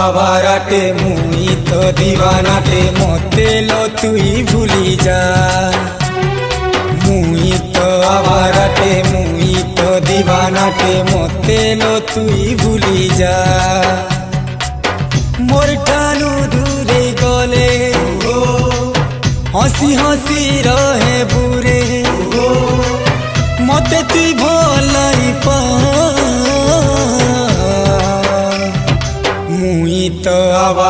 আবারাটে মুই তো দিবানাটে মতে লো তুই ভুলি যা মুই তো আবারাটে মুই তো দিবানাটে মতে লো তুই ভুলি যা মোর ঠানু দূরে গলে हसी हसी रहे बुरे मते तुई भलाई पा मुई तो आवा।